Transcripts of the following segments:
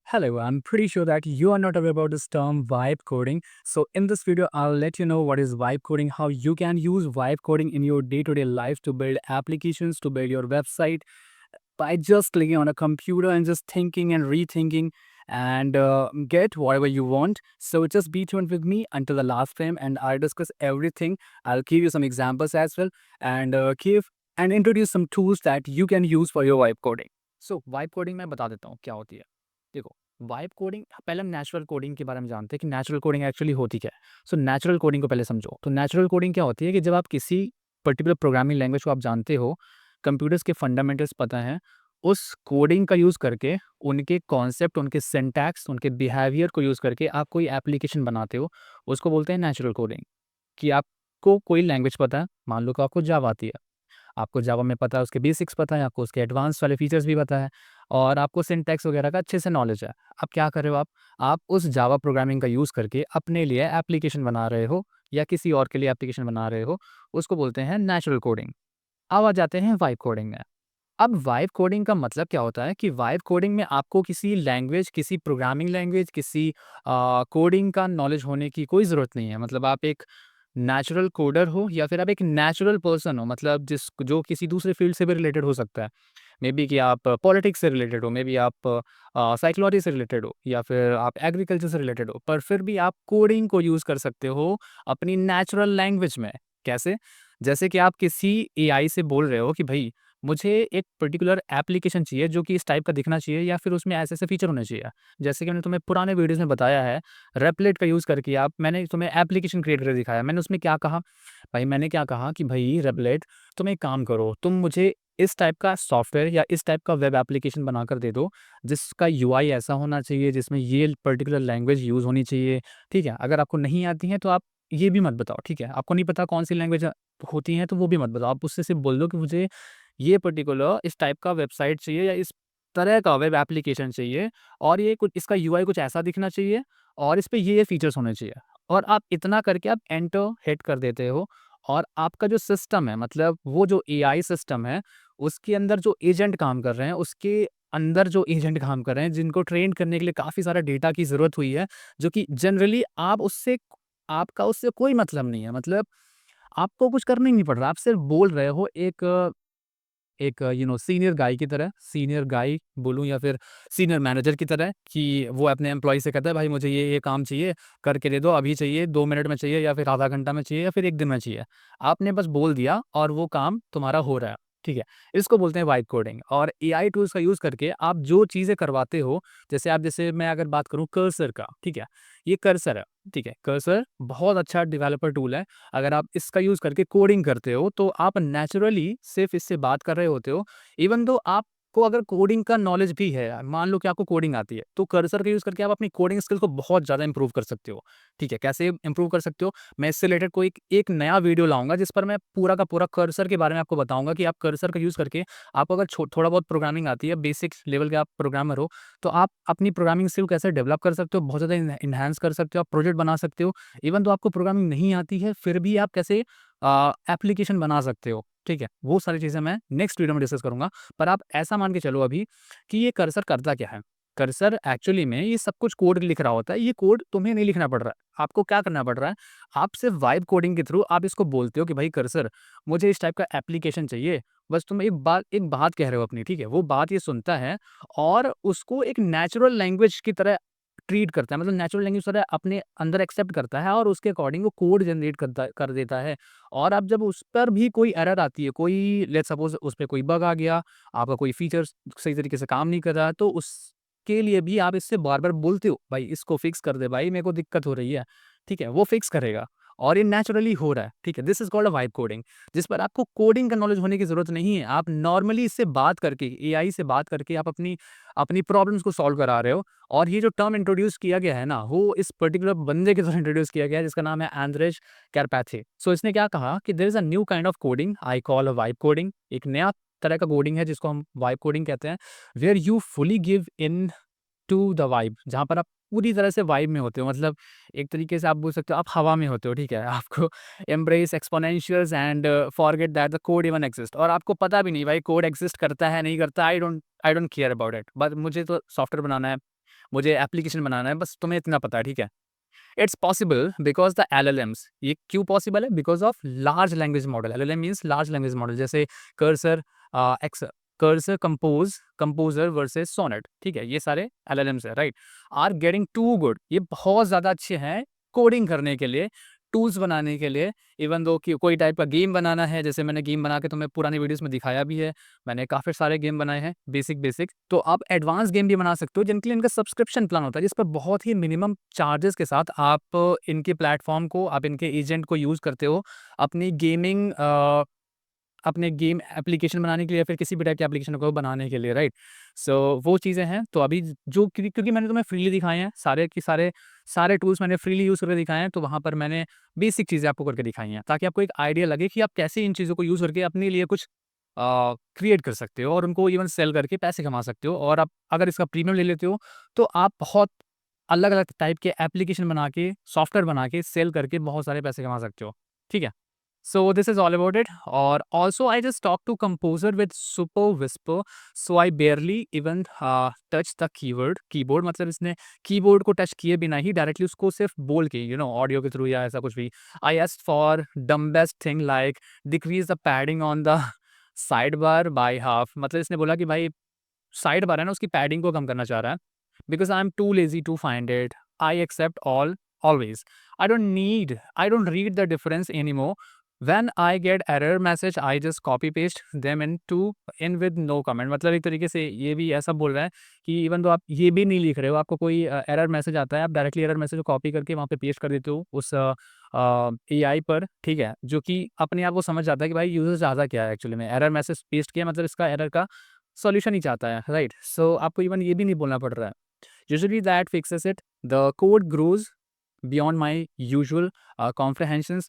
Hello, I'm pretty sure that you are not aware about this term vibe coding. So, in this video, I'll let you know what is vibe coding, how you can use vibe coding in your day to day life to build applications, to build your website by just clicking on a computer and just thinking and rethinking and get whatever you want. So, just be tuned with me until the last frame and I'll discuss everything. I'll give you some examples as well and give and introduce some tools that you can use for your vibe coding. So, vibe coding मैं बता देता हूँ क्या होती है। देखो, vibe coding पहले हम नेचुरल कोडिंग के बारे में जानते हैं कि नेचुरल कोडिंग एक्चुअली होती क्या है। सो नेचुरल कोडिंग को पहले समझो। तो नेचुरल कोडिंग क्या होती है कि जब आप किसी पर्टिकुलर प्रोग्रामिंग लैंग्वेज को आप जानते हो, कंप्यूटर्स के फंडामेंटल्स पता हैं, उस कोडिंग का यूज़ करके, उनके कॉन्सेप्ट, उनके सिंटैक्स, उनके बिहेवियर को यूज़ करके आप कोई एप्लीकेशन बनाते हो, उसको बोलते हैं नेचुरल कोडिंग। कि आपको कोई लैंग्वेज पता है, मान लो कि आपको जावा आती है। आपको जावा में पता है, उसके बेसिक्स पता है, आपको उसके एडवांस वाले फीचर्स भी पता है और आपको सिंटैक्स वगैरह का अच्छे से नॉलेज है। अब क्या कर रहे हो आप उस जावा प्रोग्रामिंग का यूज़ करके अपने लिए एप्लीकेशन बना रहे हो या किसी और के लिए एप्लीकेशन बना रहे हो, उसको बोलते हैं नेचुरल कोडिंग। अब आ जाते हैं वाइब कोडिंग में। अब वाइब कोडिंग का मतलब क्या होता है कि वाइब कोडिंग में आपको किसी लैंग्वेज, किसी प्रोग्रामिंग लैंग्वेज, किसी कोडिंग का नॉलेज होने की कोई ज़रूरत नहीं है। मतलब आप एक नेचुरल कोडर हो या फिर आप एक नेचुरल पर्सन हो, मतलब जिस जो किसी दूसरे फील्ड से भी रिलेटेड हो सकता है। मे बी कि आप पॉलिटिक्स से रिलेटेड हो, मे बी आप साइकोलॉजी से रिलेटेड हो या फिर आप एग्रीकल्चर से रिलेटेड हो, पर फिर भी आप कोडिंग को यूज़ कर सकते हो अपनी नेचुरल लैंग्वेज में। कैसे? जैसे कि आप किसी एआई से बोल रहे हो कि भई मुझे एक पर्टिकुलर एप्लीकेशन चाहिए जो कि इस टाइप का दिखना चाहिए या फिर उसमें ऐसे-ऐसे फीचर होने चाहिए। जैसे कि मैंने तुम्हें पुराने वीडियोज़ में बताया है, रेपलेट का यूज़ करके आप मैंने तुम्हें एप्लीकेशन क्रिएट करके दिखाया। मैंने उसमें क्या कहा? भाई मैंने क्या कहा कि भई रेपलेट तुम एक काम करो, तुम मुझे इस टाइप का सॉफ्टवेयर या इस टाइप का वेब एप्लीकेशन बनाकर दे दो, जिसका यूआई ऐसा होना चाहिए, जिसमें ये पर्टिकुलर लैंग्वेज यूज़ होनी चाहिए, ठीक है? अगर आपको नहीं आती है तो आप ये भी मत बताओ, ठीक है? आपको नहीं पता कौन-सी लैंग्वेज होती हैं तो वो भी मत बताओ। आप उससे सिर्फ़ बोल दो कि मुझे ये पर्टिकुलर इस टाइप का वेबसाइट चाहिए या इस तरह का वेब एप्लीकेशन चाहिए और ये कुछ इसका यूआई कुछ ऐसा दिखना चाहिए और इस पे ये फीचर्स होने चाहिए। और आप इतना करके आप एंटर हिट कर देते हो और आपका जो सिस्टम है, मतलब वो जो एआई सिस्टम है, उसके अंदर जो एजेंट काम कर रहे हैं, उसके अंदर जो एजेंट काम कर रहे हैं, जिनको ट्रेन करने के लिए काफ़ी सारा डेटा की ज़रूरत हुई है, जो कि जनरली आपका उससे कोई मतलब नहीं है। मतलब आपको कुछ करना ही नहीं पड़ रहा, आप सिर्फ़ बोल रहे हो एक सीनियर गाय की तरह, सीनियर गाय बोलूँ या फिर सीनियर मैनेजर की तरह कि वो अपने एम्प्लॉयी से कहता है, भाई मुझे ये काम चाहिए, करके दे दो, अभी चाहिए, 2 मिनट में चाहिए या फिर आधा घंटा में चाहिए या फिर 1 दिन में चाहिए। आपने बस बोल दिया और वो काम तुम्हारा हो रहा है, ठीक है? इसको बोलते हैं वाइब कोडिंग। और एआई टूल्स का यूज़ करके आप जो चीज़ें करवाते हो, जैसे मैं अगर बात करूँ कर्सर का, ठीक है? ये कर्सर है, ठीक है? कर्सर बहुत अच्छा डेवलपर टूल है। अगर आप इसका यूज़ करके कोडिंग करते हो, तो आप नेचुरली सिर्फ़ इससे बात कर रहे होते हो, इवन दो आपको अगर कोडिंग का नॉलेज भी है, मान लो कि आपको कोडिंग आती है, तो कर्सर का यूज़ करके आप अपनी कोडिंग स्किल्स को बहुत ज़्यादा इम्प्रूव कर सकते हो, ठीक है? कैसे इम्प्रूव कर सकते हो? मैं इससे रिलेटेड कोई एक एक नया वीडियो लाऊँगा, जिस पर मैं पूरा का पूरा कर्सर के बारे में आपको बताऊँगा कि आप कर्सर का यूज़ करके आपको अगर थोड़ा बहुत प्रोग्रामिंग आती है, बेसिक लेवल के आप प्रोग्रामर हो, तो आप अपनी प्रोग्रामिंग स्किल कैसे डेवलप कर सकते हो, बहुत ज़्यादा एनहांस कर सकते हो, आप प्रोजेक्ट बना सकते हो। इवन दो आपको प्रोग्रामिंग नहीं आती है, फिर भी आप कैसे एप्लीकेशन बना सकते हो, ठीक है? वो सारी चीज़ें मैं नेक्स्ट वीडियो में डिस्कस करूँगा। पर आप ऐसा मान के चलो अभी कि ये कर्सर करता क्या है? कर्सर एक्चुअली में ये सब कुछ कोड लिख रहा होता है, ये कोड तुम्हें नहीं लिखना पड़ रहा है। आपको क्या करना पड़ रहा है? आप सिर्फ़ वाइब कोडिंग के थ्रू आप इसको बोलते हो कि भाई कर्सर मुझे इस टाइप का एप्लीकेशन चाहिए। बस तुम एक बात कह रहे हो अपनी, ठीक है? वो बात ये सुनता है और उसको एक नेचुरल लैंग्वेज की तरह ट्रीट करता है, मतलब नेचुरल लैंग्वेज की तरह अपने अंदर एक्सेप्ट करता है और उसके अकॉर्डिंग वो कोड जनरेट कर देता है। और अब जब उस पर भी कोई एरर आती है, कोई लेट्स सपोज़ उस पे कोई बग आ गया, आपका कोई फीचर सही तरीके से काम नहीं कर रहा, तो उसके लिए भी आप इससे बार-बार बोलते हो, भाई इसको फिक्स कर दे भाई, मेरे को दिक्कत हो रही है, ठीक है? वो फिक्स करेगा और ये नेचुरली हो रहा है, ठीक है? This is called a vibe coding, जिस पर आपको कोडिंग का नॉलेज होने की ज़रूरत नहीं है। आप नॉर्मली इससे बात करके, एआई से बात करके आप अपनी अपनी प्रॉब्लम्स को सॉल्व करा रहे हो। और ये जो टर्म इंट्रोड्यूस किया गया है ना, वो इस पर्टिकुलर बंदे के द्वारा इंट्रोड्यूस किया गया है जिसका नाम है एंड्रेज कैरपैथे। सो इसने क्या कहा कि there is a new kind of coding I call a vibe coding. एक नया तरह का कोडिंग है जिसको हम वाइब कोडिंग कहते हैं, where you fully give in to the vibe, जहाँ पर आप पूरी तरह से वाइब में होते हो, मतलब एक तरीके से आप बोल सकते हो आप हवा में होते हो, ठीक है? आपको embrace एक्सपोनेंशियल्स and forget that the code even exist, और आपको पता भी नहीं भाई कोड एक्सिस्ट करता है, नहीं करता, I don't care about it, but मुझे तो सॉफ्टवेयर बनाना है, मुझे एप्लीकेशन बनाना है, बस तुम्हें इतना पता है, ठीक है। It's possible because the LLMs, ये क्यों पॉसिबल है? Because of large language model. LLM means large language model, जैसे Cursor, X Cursor, composer versus Sonnet, ठीक है, ये सारे LLMs है, right, are getting to good, ये बहुत ज़्यादा अच्छे हैं कोडिंग करने के लिए, टूल्स बनाने के लिए। इवन दो कि कोई टाइप का गेम बनाना है, जैसे मैंने गेम बना के तुम्हें पुरानी वीडियोस में दिखाया भी है, मैंने काफ़ी सारे गेम बनाए हैं बेसिक बेसिक। तो आप एडवांस गेम भी बना सकते हो जिनके लिए इनका सब्सक्रिप्शन प्लान होता है, जिस पर बहुत ही मिनिमम चार्जेस के साथ आप इनके प्लेटफॉर्म को, आप इनके एजेंट को यूज़ करते हो अपनी गेमिंग, अपने गेम एप्लीकेशन बनाने के लिए या फिर किसी भी टाइप की एप्लीकेशन को बनाने के लिए, राइट। सो वो चीज़ें हैं। तो अभी जो क्योंकि मैंने तुम्हें फ्रीली दिखाए हैं सारे के सारे, सारे टूल्स मैंने फ्रीली यूज़ करके दिखाए हैं, तो वहाँ पर मैंने बेसिक चीज़ें आपको करके दिखाई हैं, ताकि आपको एक आइडिया लगे कि आप कैसे इन चीज़ों को यूज़ करके अपने लिए कुछ क्रिएट कर सकते हो और उनको इवन सेल करके पैसे कमा सकते हो। और आप अगर इसका प्रीमियम ले लेते हो, तो आप बहुत अलग-अलग टाइप के एप्लीकेशन बना के, सॉफ्टवेयर बना के, सेल करके बहुत सारे पैसे कमा सकते हो, ठीक है? So this is all about it. Or also I just talked to composer with super whisper, so I barely even touch the keyboard, मतलब इसने कीबोर्ड को टच किए बिना ही डायरेक्टली उसको सिर्फ बोल के, ऑडियो के थ्रू या ऐसा कुछ भी, I asked for dumbest thing like decrease the padding on the sidebar by half, मतलब इसने बोला कि भाई साइड बार है ना, उसकी पैडिंग को कम करना चाह रहा है। Because I am too lazy to find it, I accept all always, I don't read the difference any more, when I get error message I just copy paste them in with no comment, मतलब एक तरीके से ये भी ऐसा बोल रहा है कि इवन तो आप ये भी नहीं लिख रहे हो, आपको कोई एरर मैसेज आता है, आप डायरेक्टली एरर मैसेज को कॉपी करके वहाँ पे पेस्ट कर देते हो उस AI पर, ठीक है, जो कि अपने आप को समझ जाता है कि भाई यूजर चाहता क्या है एक्चुअली में, एरर मैसेज पेस्ट किया मतलब इसका एरर का सॉल्यूशन ही चाहता है, राइट। सो आपको इवन ये भी नहीं बोलना पड़ रहा है। Usually that fixes it, the code grows beyond my usual comprehensions.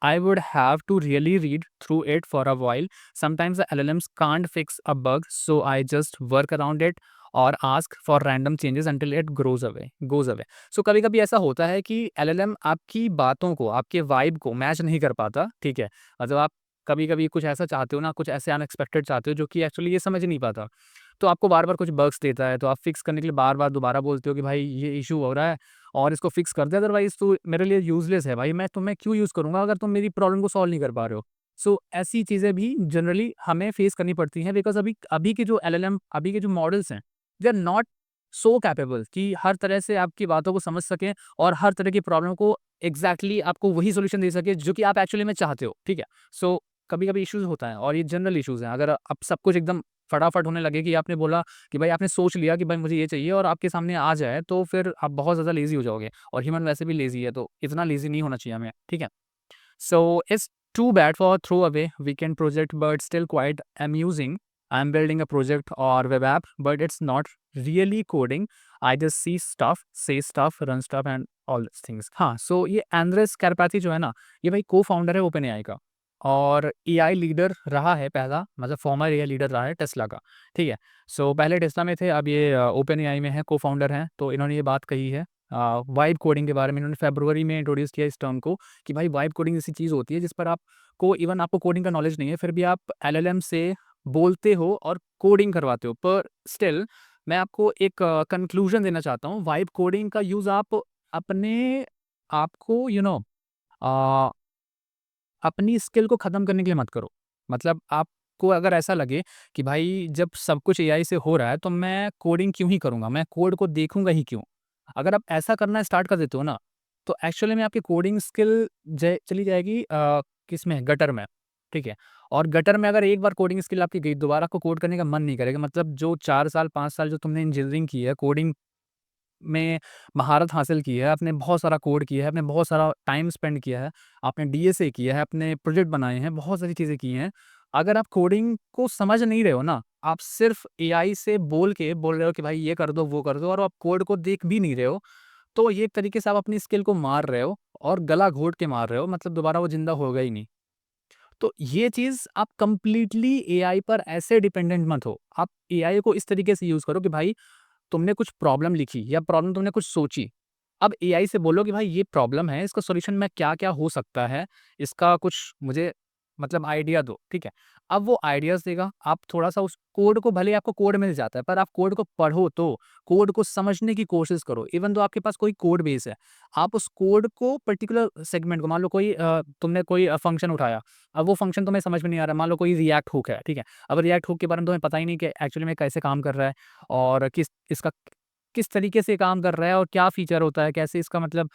I would have to really read through it for a while. Sometimes the LLMs can't fix a bug, so I just work around it or ask for random changes until it goes away. So कभी कभी ऐसा होता है कि LLM आपकी बातों को, आपके वाइब को मैच नहीं कर पाता, ठीक है, मतलब आप कभी कभी कुछ ऐसा चाहते हो ना, कुछ ऐसे अनएक्सपेक्टेड चाहते हो जो कि एक्चुअली ये समझ नहीं पाता, तो आपको बार बार कुछ बग्स देता है, तो आप फिक्स करने के लिए बार बार दोबारा बोलते हो कि भाई ये इशू हो रहा है और इसको फिक्स कर दे, अदरवाइज तो मेरे लिए यूजलेस है भाई, मैं तुम्हें क्यों यूज़ करूँगा अगर तुम मेरी प्रॉब्लम को सॉल्व नहीं कर पा रहे हो। सो ऐसी चीज़ें भी जनरली हमें फेस करनी पड़ती हैं, बिकॉज अभी अभी के जो LLM, अभी के जो मॉडल्स हैं, they are not so capable कि हर तरह से आपकी बातों को समझ सकें और हर तरह की प्रॉब्लम को एग्जैक्टली आपको वही सोल्यूशन दे सके जो कि आप एक्चुअली में चाहते हो, ठीक है। सो कभी कभी इश्यूज होता है और ये जनरल इश्यूज हैं। अगर अब सब कुछ एकदम फटाफट होने लगे कि आपने बोला कि भाई, आपने सोच लिया कि भाई मुझे ये चाहिए और आपके सामने आ जाए, तो फिर आप बहुत ज़्यादा लेज़ी हो जाओगे और ह्यूमन वैसे भी लेज़ी है, तो इतना लेज़ी नहीं होना चाहिए हमें, ठीक है? So it's too bad for throwaway weekend project, but still quite amusing. I'm building a project or web app, but it's not really coding. I just see stuff, say stuff, run stuff and all these things. हाँ, so ये Andreas कैरपैथी जो है ना, ये भाई को founder है open AI का और एआई लीडर रहा है पहला, मतलब फॉर्मर एआई लीडर रहा है टेस्ला का, ठीक है। सो पहले टेस्ला में थे, अब ये ओपन एआई में है, को फाउंडर हैं, तो इन्होंने ये बात कही है वाइब कोडिंग के बारे में। इन्होंने फरवरी में इंट्रोड्यूस किया इस टर्म को कि भाई वाइब कोडिंग ऐसी चीज़ होती है जिस पर आपको, इवन आपको कोडिंग का नॉलेज नहीं है, फिर भी आप LLM से बोलते हो और कोडिंग करवाते हो। पर स्टिल मैं आपको एक कंक्लूजन देना चाहता हूँ, वाइब कोडिंग का यूज़ आप अपने आपको अपनी स्किल को ख़त्म करने के लिए मत करो। मतलब आपको अगर ऐसा लगे कि भाई जब सब कुछ एआई से हो रहा है, तो मैं कोडिंग क्यों ही करूँगा? मैं कोड को देखूँगा ही क्यों? अगर आप ऐसा करना स्टार्ट कर देते हो ना, तो एक्चुअली में आपकी कोडिंग स्किल जय चली जाएगी किसमें? गटर में, ठीक है? और गटर में अगर एक बार कोडिंग स्किल आपकी गई, दोबारा आपको कोड करने का मन नहीं करेगा। मतलब जो 4 साल, 5 साल जो तुमने इंजीनियरिंग की है, कोडिंग में महारत हासिल की है, आपने बहुत सारा कोड किया है, आपने बहुत सारा टाइम स्पेंड किया है, आपने डीएसए किया है, आपने प्रोजेक्ट बनाए हैं, बहुत सारी चीज़ें की हैं। अगर आप कोडिंग को समझ नहीं रहे हो ना, आप सिर्फ़ एआई से बोल रहे हो कि भाई ये कर दो, वो कर दो और आप कोड को देख भी नहीं रहे हो, तो ये एक तरीके से आप अपनी स्किल को मार रहे हो और गला घोट के मार रहे हो, मतलब दोबारा वो ज़िंदा होगा ही नहीं। तो ये चीज़ आप कंप्लीटली एआई पर ऐसे डिपेंडेंट मत हो। आप एआई को इस तरीके से यूज़ करो कि भाई तुमने कुछ प्रॉब्लम लिखी या प्रॉब्लम तुमने कुछ सोची। अब एआई से बोलो कि भाई ये प्रॉब्लम है, इसका सॉल्यूशन में क्या-क्या हो सकता है? इसका कुछ मुझे मतलब आइडिया दो, ठीक है? अब वो आइडियाज़ देगा, आप थोड़ा-सा उस कोड को, भले ही आपको कोड मिल जाता है, पर आप कोड को पढ़ो तो, कोड को समझने की कोशिश करो। इवन दो आपके पास कोई कोड बेस है, आप उस कोड को पर्टिकुलर सेगमेंट को, मान लो कोई तुमने कोई फ़ंक्शन उठाया, अब वो फ़ंक्शन तुम्हें समझ में नहीं आ रहा, मान लो कोई रिएक्ट हुक है, ठीक है? अब रिएक्ट हुक के बारे में तुम्हें पता ही नहीं कि एक्चुअली में कैसे काम कर रहा है और किस तरीके से काम कर रहा है और क्या फ़ीचर होता है, कैसे इसका मतलब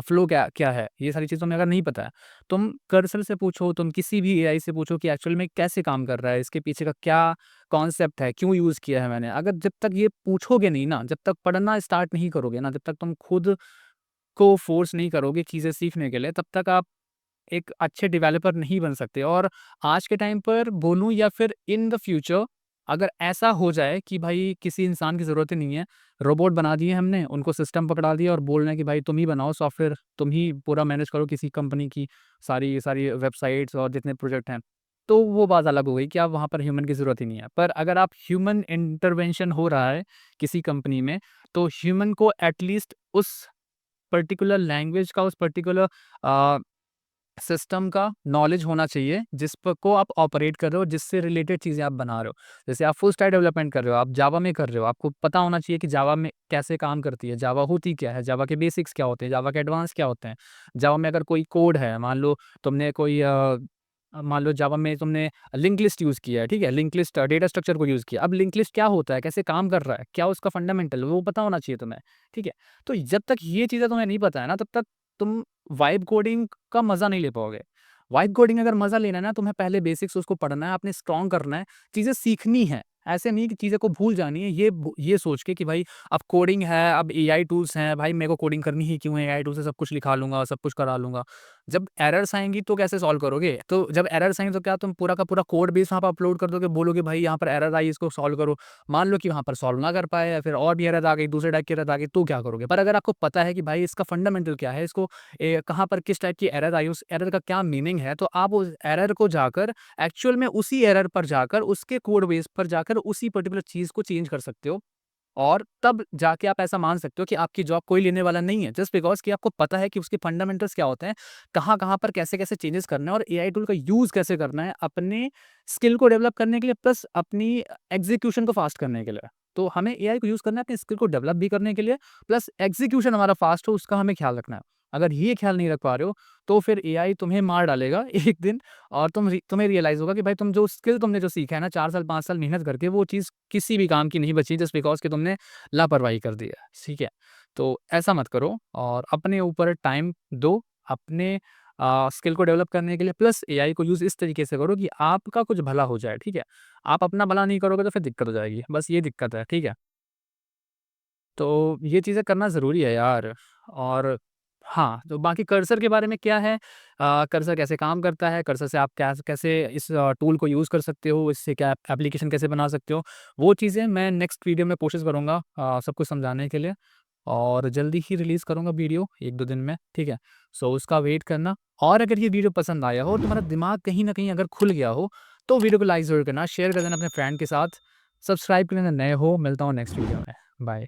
फ़्लो क्या क्या है, ये सारी चीज़ तुम्हें अगर नहीं पता है, तुम कर्सर से पूछो, तुम किसी भी एआई से पूछो कि एक्चुअल में कैसे काम कर रहा है, इसके पीछे का क्या कॉन्सेप्ट है, क्यों यूज़ किया है मैंने। अगर जब तक ये पूछोगे नहीं ना, जब तक पढ़ना स्टार्ट नहीं करोगे ना, जब तक तुम खुद को फ़ोर्स नहीं करोगे चीज़ें सीखने के लिए, तब तक आप एक अच्छे डेवलपर नहीं बन सकते। और आज के टाइम पर बोलूँ या फिर इन द फ्यूचर, अगर ऐसा हो जाए कि भाई किसी इंसान की ज़रूरत ही नहीं है, रोबोट बना दिए हमने, उनको सिस्टम पकड़ा दिया और बोल रहे हैं कि भाई तुम ही बनाओ सॉफ्टवेयर, तुम ही पूरा मैनेज करो किसी कंपनी की सारी सारी वेबसाइट्स और जितने प्रोजेक्ट हैं। तो वो बात अलग हो गई कि अब वहाँ पर ह्यूमन की ज़रूरत ही नहीं है। पर अगर आप ह्यूमन इंटरवेंशन हो रहा है किसी कंपनी में, तो ह्यूमन को एटलीस्ट उस पर्टिकुलर लैंग्वेज का, उस पर्टिकुलर अ, सिस्टम का नॉलेज होना चाहिए जिस पर को आप ऑपरेट कर रहे हो, जिससे रिलेटेड चीज़ें आप बना रहे हो। जैसे आप फुल स्टैक डेवलपमेंट कर रहे हो, आप जावा में कर रहे हो, आपको पता होना चाहिए कि जावा में कैसे काम करती है, जावा होती क्या है, जावा के बेसिक्स क्या होते हैं, जावा के एडवांस क्या होते हैं। जावा में अगर कोई कोड है, मान लो तुमने कोई मान लो जावा में तुमने लिंक लिस्ट यूज़ किया है, ठीक है? लिंक लिस्ट डेटा स्ट्रक्चर को यूज़ किया। अब लिंक लिस्ट क्या होता है, कैसे काम कर रहा है, क्या उसका फंडामेंटल वो पता होना चाहिए तुम्हें, ठीक है? तो जब तक ये चीज़ें तुम्हें नहीं पता है ना, तब तक तुम वाइब कोडिंग का मज़ा नहीं ले पाओगे। वाइब कोडिंग अगर मज़ा लेना है ना, तुम्हें पहले बेसिक्स उसको पढ़ना है, आपने स्ट्रॉन्ग करना है, चीज़ें सीखनी है। ऐसे नहीं कि चीज़ें को भूल जानी है, ये सोच के कि भाई अब कोडिंग है, अब एआई टूल्स हैं, भाई मेरे को कोडिंग करनी ही क्यों है, एआई टूल से सब कुछ लिखा लूँगा, सब कुछ करा लूँगा। जब एरर्स आएँगी तो कैसे सॉल्व करोगे? तो जब एरर्स आएँगी तो क्या तुम पूरा का पूरा कोड बेस वहाँ पे अपलोड कर दोगे, बोलोगे भाई यहाँ पर एरर आई, इसको सॉल्व करो। मान लो कि वहाँ पर सॉल्व ना कर पाए या फिर और भी एरर आ गई, दूसरे टाइप की एरर आ गई, तो क्या करोगे? पर अगर आपको पता है कि भाई इसका फंडामेंटल क्या है, इसको कहाँ पर किस टाइप की एरर आई, उस एरर का क्या मीनिंग है, तो आप उस एरर को जाकर एक्चुअल में उसी एरर पर जाकर, उसके कोड बेस पर जाकर उसी पर्टिकुलर चीज़ को चेंज कर सकते हो। और तब जाके आप ऐसा मान सकते हो कि आपकी जॉब कोई लेने वाला नहीं है, जस्ट बिकॉज़ कि आपको पता है कि उसके फंडामेंटल्स क्या होते हैं, कहाँ-कहाँ पर कैसे-कैसे चेंजेस करना है और एआई टूल का यूज़ कैसे करना है अपने स्किल को डेवलप करने के लिए प्लस अपनी एग्ज़ीक्यूशन को फ़ास्ट करने के लिए। तो हमें एआई को यूज़ करना है अपने स्किल को डेवलप भी करने के लिए प्लस एग्ज़ीक्यूशन हमारा फ़ास्ट हो उसका हमें ख़्याल रखना है। अगर ये ख़्याल नहीं रख पा रहे हो, तो फिर एआई तुम्हें मार डालेगा एक दिन और तुम्हें रियलाइज़ होगा कि भाई तुम जो स्किल तुमने जो सीखा है ना 4 साल 5 साल मेहनत करके वो चीज़ किसी भी काम की नहीं बची जस्ट बिकॉज़ कि तुमने लापरवाही कर दी है, ठीक है? तो ऐसा मत करो और अपने ऊपर टाइम दो, अपने स्किल को डेवलप करने के लिए प्लस एआई को यूज़ इस तरीके से करो कि आपका कुछ भला हो जाए, ठीक है? आप अपना भला नहीं करोगे तो फिर दिक्कत हो जाएगी, बस ये दिक्कत है, ठीक है? तो ये चीज़ें करना ज़रूरी है यार और हाँ, तो बाकी कर्सर के बारे में क्या है कर्सर कैसे काम करता है, कर्सर से आप कैसे इस टूल को यूज़ कर सकते हो, इससे क्या एप्लीकेशन कैसे बना सकते हो, वो चीज़ें मैं नेक्स्ट वीडियो में कोशिश करूँगा सब कुछ समझाने के लिए और जल्दी ही रिलीज़ करूँगा वीडियो 1-2 दिन में, ठीक है? सो उसका वेट करना और अगर ये वीडियो पसंद आया हो और तुम्हारा दिमाग कहीं न कहीं अगर खुल गया हो, तो वीडियो को लाइक ज़रूर करना, शेयर कर देना अपने फ्रेंड के साथ, सब्सक्राइब करना नए हो, मिलता हूँ नेक्स्ट वीडियो में। बाय।